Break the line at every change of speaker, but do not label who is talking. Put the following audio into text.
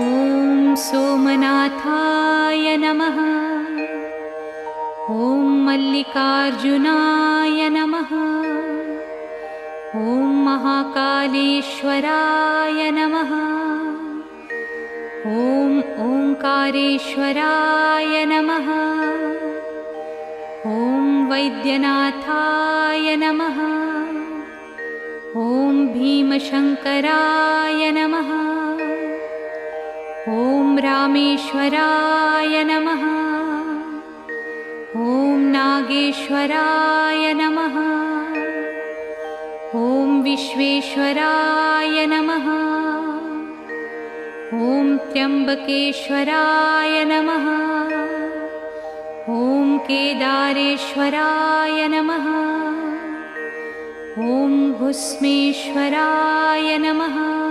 ॐ सोमनाथाय नमः। ॐ मल्लिकार्जुनाय नमः। ॐ महाकालेश्वराय नमः। ॐ ओंकारेश्वराय नमः। ॐ वैद्यनाथाय नमः। ॐ भीमशङ्कराय नमः। ॐ रामेश्वराय नमः। ॐ नागेश्वराय नमः। ॐ विश्वेश्वराय नमः। ॐ त्र्यम्बकेश्वराय नमः। ॐ केदारेश्वराय नमः। ॐ भुस्मेश्वराय नमः।